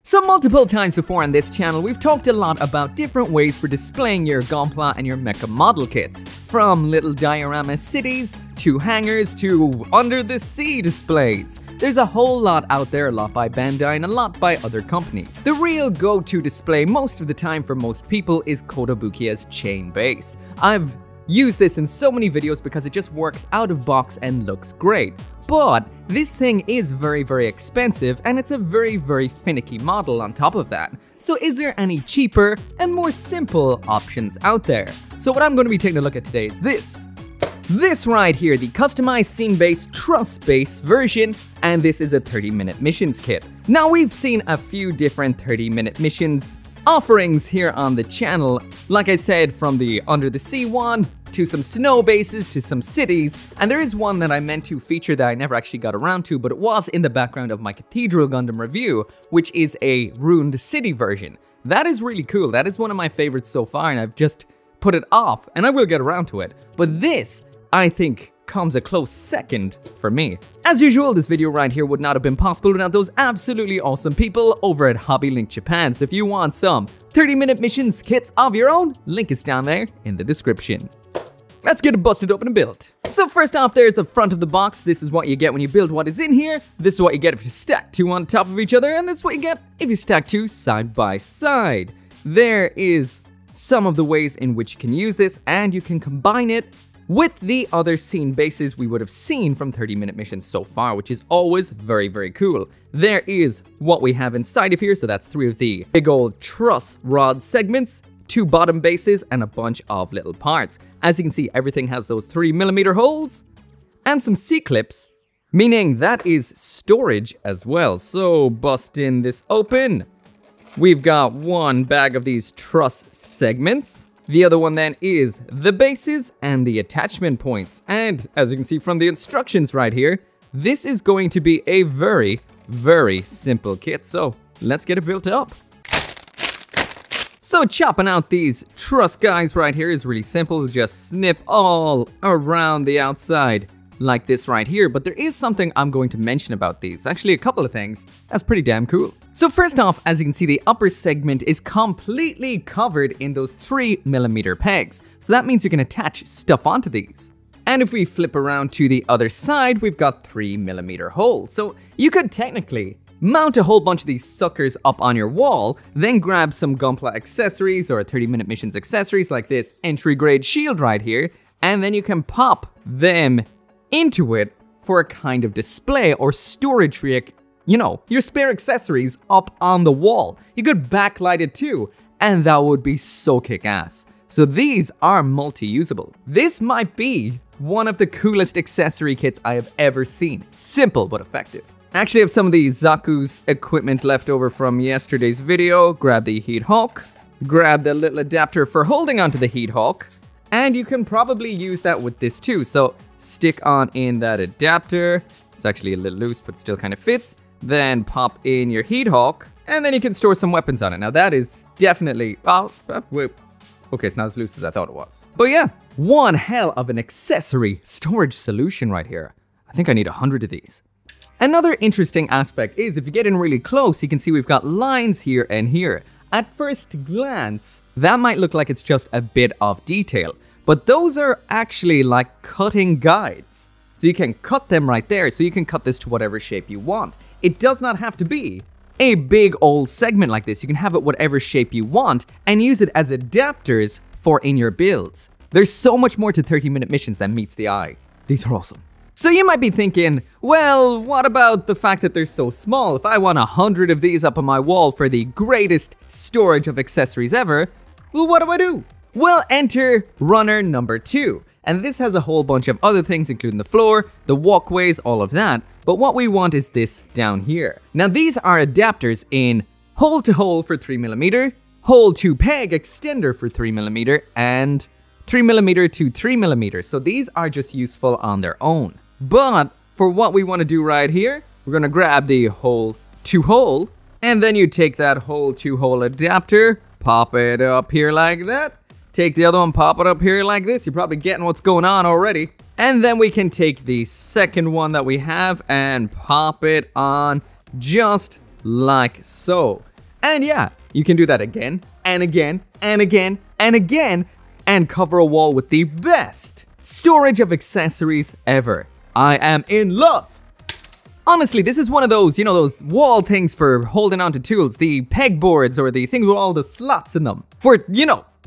So multiple times before on this channel, we've talked a lot about different ways for displaying your gunpla and your mecha model kits. From little diorama cities, to hangars, to under the sea displays. There's a whole lot out there, a lot by Bandai and a lot by other companies. The real go-to display most of the time for most people is Kotobukiya's chain base. I've used this in so many videos because it just works out of box and looks great. But this thing is very expensive, and it's a very finicky model on top of that. So is there any cheaper and more simple options out there? So what I'm going to be taking a look at today is this. This right here, the customized scene-based Truss base version, and this is a 30-minute missions kit. Now we've seen a few different 30-minute missions offerings here on the channel. Like I said, from the under the sea one, to some snow bases, to some cities, and there is one that I meant to feature that I never actually got around to, but it was in the background of my Cathedral Gundam review, which is a ruined city version. That is really cool. That is one of my favorites so far, and I've just put it off, and I will get around to it. But this, I think, comes a close second for me. As usual, this video right here would not have been possible without those absolutely awesome people over at Hobby Link Japan. So if you want some 30-minute missions kits of your own, link is down there in the description. Let's get it busted open and built. So first off, there's the front of the box. This is what you get when you build what is in here. This is what you get if you stack two on top of each other, and this is what you get if you stack two side by side. There is some of the ways in which you can use this, and you can combine it with the other scene bases we would have seen from 30-minute missions so far, which is always very cool. There is what we have inside of here, so that's 3 of the big old truss rod segments, 2 bottom bases, and a bunch of little parts. As you can see, everything has those 3mm holes and some C-clips, meaning that is storage as well. So busting this open, we've got one bag of these truss segments. The other one then is the bases and the attachment points. And as you can see from the instructions right here, this is going to be a very simple kit. So let's get it built up. So chopping out these truss guys right here is really simple. Just snip all around the outside like this right here. But there is something I'm going to mention about these. Actually, a couple of things. That's pretty damn cool. So first off, as you can see, the upper segment is completely covered in those 3mm pegs. So that means you can attach stuff onto these. And if we flip around to the other side, we've got 3mm holes. So you could technically mount a whole bunch of these suckers up on your wall, then grab some gunpla accessories or 30-minute missions accessories like this entry grade shield right here, and then you can pop them into it for a kind of display or storage for your spare accessories up on the wall. You could backlight it too, and that would be so kick-ass. So these are multi-usable. This might be one of the coolest accessory kits I have ever seen. Simple but effective. I actually have some of the Zaku's equipment left over from yesterday's video. Grab the heat hawk, grab the little adapter for holding onto the heat hawk, and you can probably use that with this too. So stick on in that adapter. It's actually a little loose, but still kind of fits. Then pop in your heat hawk, and then you can store some weapons on it. Now that is definitely, okay, it's not as loose as I thought it was. But yeah, one hell of an accessory storage solution right here. I think I need 100 of these. Another interesting aspect is if you get in really close, you can see we've got lines here and here. At first glance, that might look like it's just a bit of detail, but those are actually like cutting guides. So you can cut them right there, so you can cut this to whatever shape you want. It does not have to be a big old segment like this. You can have it whatever shape you want and use it as adapters for in your builds. There's so much more to 30-minute missions than meets the eye. These are awesome. So you might be thinking, well, what about the fact that they're so small? If I want 100 of these up on my wall for the greatest storage of accessories ever, well, what do? Well, enter runner number 2. And this has a whole bunch of other things, including the floor, the walkways, all of that. But what we want is this down here. Now, these are adapters in hole to hole for 3mm, hole to peg extender for 3mm, and 3mm to 3mm. So these are just useful on their own. But for what we want to do right here, we're going to grab the hole to hole, and then you take that hole to hole adapter, pop it up here like that. Take the other one, pop it up here like this. You're probably getting what's going on already. And then we can take the second one that we have and pop it on just like so. And yeah, you can do that again, and again, and again, and again, and cover a wall with the best storage of accessories ever. I am in love! Honestly, this is one of those, those wall things for holding onto tools, the pegboards or the things with all the slots in them. For,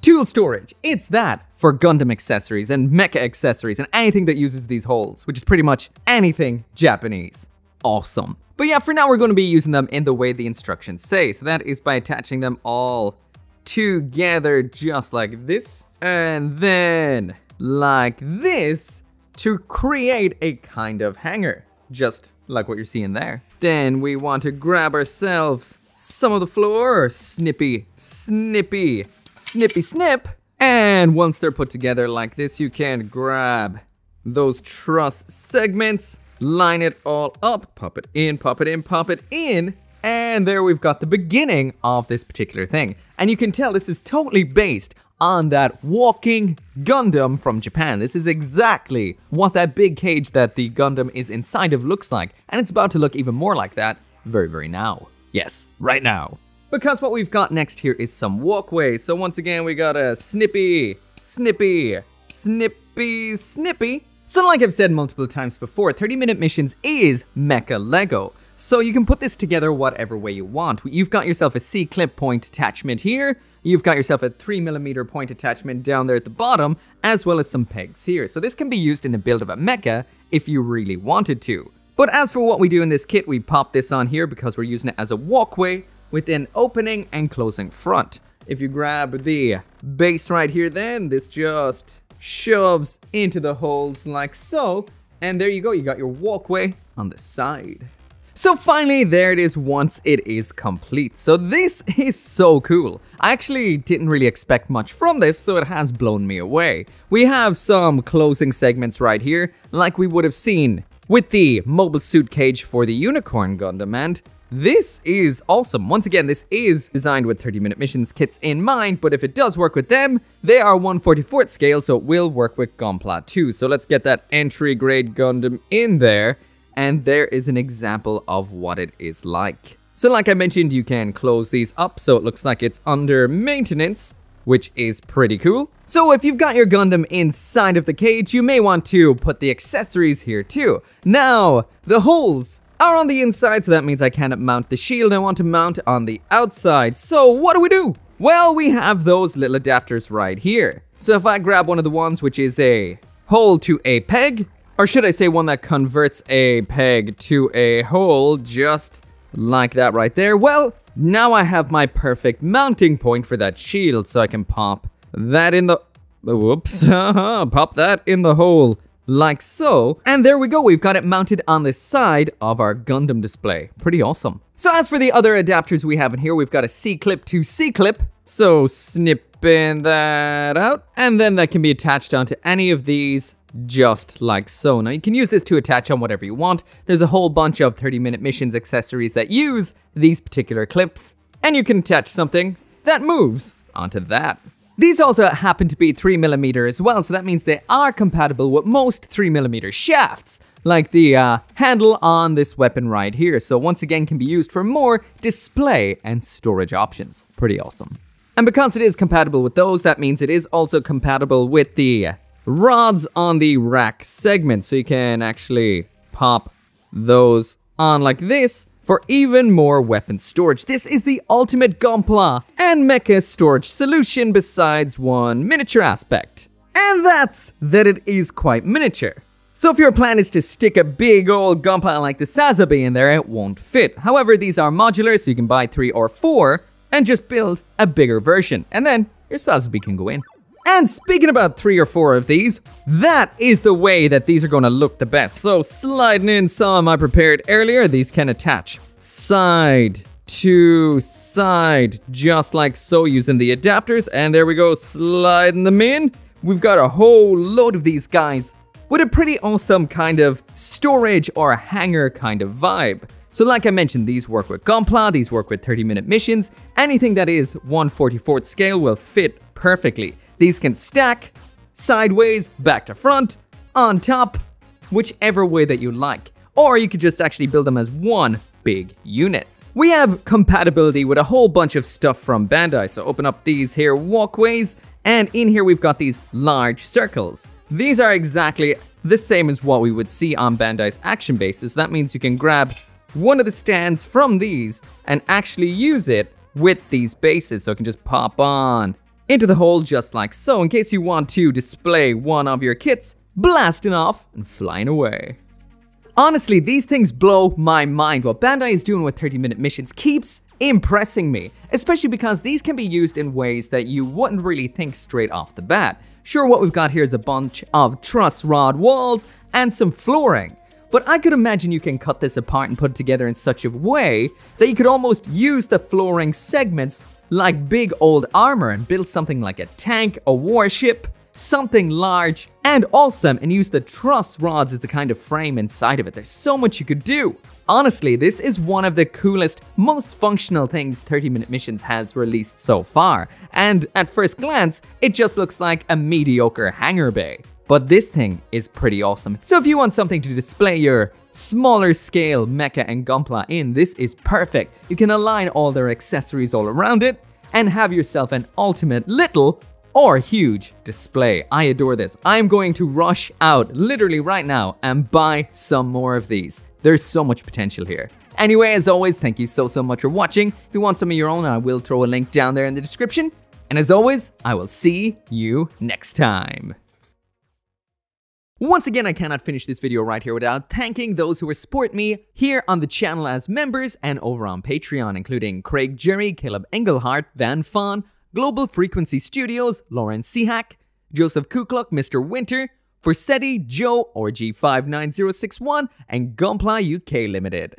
tool storage. It's that for Gundam accessories and Mecha accessories and anything that uses these holes, which is pretty much anything Japanese. Awesome. But yeah, for now we're going to be using them in the way the instructions say. So that is by attaching them all together just like this. And then like this to create a kind of hanger. Just like what you're seeing there. Then we want to grab ourselves some of the floor. Snippy, snippy, snippy, snip. And once they're put together like this, you can grab those truss segments, line it all up, pop it in, pop it in, pop it in. And there we've got the beginning of this particular thing. And you can tell this is totally based on that walking Gundam from Japan. This is exactly what that big cage that the Gundam is inside of looks like. And it's about to look even more like that very, very now. Yes, right now. Because what we've got next here is some walkways. So once again, we got a snippy, snippy, snippy, snippy. So like I've said multiple times before, 30-minute missions is Mecha Lego. So you can put this together whatever way you want. You've got yourself a C-clip point attachment here. You've got yourself a 3mm point attachment down there at the bottom, as well as some pegs here. So this can be used in the build of a mecha if you really wanted to. But as for what we do in this kit, we pop this on here because we're using it as a walkway with an opening and closing front. If you grab the base right here, then this just shoves into the holes like so. And there you go, you got your walkway on the side. So finally, there it is once it is complete. So this is so cool. I actually didn't really expect much from this, so it has blown me away. We have some closing segments right here, like we would have seen with the mobile suit cage for the Unicorn Gundam, and this is awesome. Once again, this is designed with 30-minute missions kits in mind, but if it does work with them, they are 1/44th scale, so it will work with gunpla too. So let's get that entry grade Gundam in there. And there is an example of what it is like. So like I mentioned, you can close these up so it looks like it's under maintenance, which is pretty cool. So if you've got your Gundam inside of the cage, you may want to put the accessories here too. Now, the holes are on the inside, so that means I cannot mount the shield. I want to mount on the outside. So what do? Well, we have those little adapters right here. So if I grab one of the ones which is a hole to a peg, or should I say one that converts a peg to a hole, just like that right there. Well, now I have my perfect mounting point for that shield, so I can pop that in the... Whoops, pop that in the hole, like so. And there we go, we've got it mounted on the side of our Gundam display. Pretty awesome. So as for the other adapters we have in here, we've got a C-clip to C-clip. So snipping that out, and then that can be attached onto any of these, just like so. Now you can use this to attach on whatever you want. There's a whole bunch of 30-minute missions accessories that use these particular clips, and you can attach something that moves onto that. These also happen to be 3mm as well, so that means they are compatible with most 3mm shafts, like the handle on this weapon right here. So once again can be used for more display and storage options. Pretty awesome. And because it is compatible with those, that means it is also compatible with the rods on the rack segment, so you can actually pop those on like this for even more weapon storage. This is the ultimate gunpla and mecha storage solution besides one miniature aspect. And that's that it is quite miniature. So if your plan is to stick a big old gunpla like the Sazabi in there, it won't fit. However, these are modular, so you can buy 3 or 4 and just build a bigger version, and then your Sazabi can go in. And speaking about 3 or 4 of these, that is the way that these are going to look the best. So sliding in some I prepared earlier, these can attach side to side, just like so, using the adapters. And there we go, sliding them in. We've got a whole load of these guys with a pretty awesome kind of storage or hangar kind of vibe. So like I mentioned, these work with gunpla, these work with 30-minute missions. Anything that is 1/44th scale will fit perfectly. These can stack sideways, back to front, on top, whichever way that you like. Or you could just actually build them as one big unit, We have compatibility with a whole bunch of stuff from Bandai. So open up these here walkways, and in here we've got these large circles. These are exactly the same as what we would see on Bandai's action bases. That means you can grab one of the stands from these and actually use it with these bases. So it can just pop on into the hole just like so, in case you want to display one of your kits blasting off and flying away. Honestly, these things blow my mind. What Bandai is doing with 30-minute missions keeps impressing me, especially because these can be used in ways that you wouldn't really think straight off the bat. Sure, what we've got here is a bunch of truss rod walls and some flooring, but I could imagine you can cut this apart and put it together in such a way that you could almost use the flooring segments like big old armor and build something like a tank, a warship, something large and awesome, and use the truss rods as the kind of frame inside of it. There's so much you could do. Honestly, this is one of the coolest, most functional things 30-minute missions has released so far, and at first glance, it just looks like a mediocre hangar bay. But this thing is pretty awesome. So if you want something to display your smaller scale mecha and gunpla in, this is perfect. You can align all their accessories all around it and have yourself an ultimate little or huge display. I adore this. I'm going to rush out literally right now and buy some more of these. There's so much potential here. Anyway, as always, thank you so much for watching. If you want some of your own, I will throw a link down there in the description. And as always, I will see you next time. Once again, I cannot finish this video right here without thanking those who support me here on the channel as members and over on Patreon, including Craig Jerry, Caleb Engelhart, Van Fawn, Global Frequency Studios, Lauren Sihak, Joseph Kukluk, Mr. Winter, Forsetti, Joe, Org59061, and Gunpla UK Limited.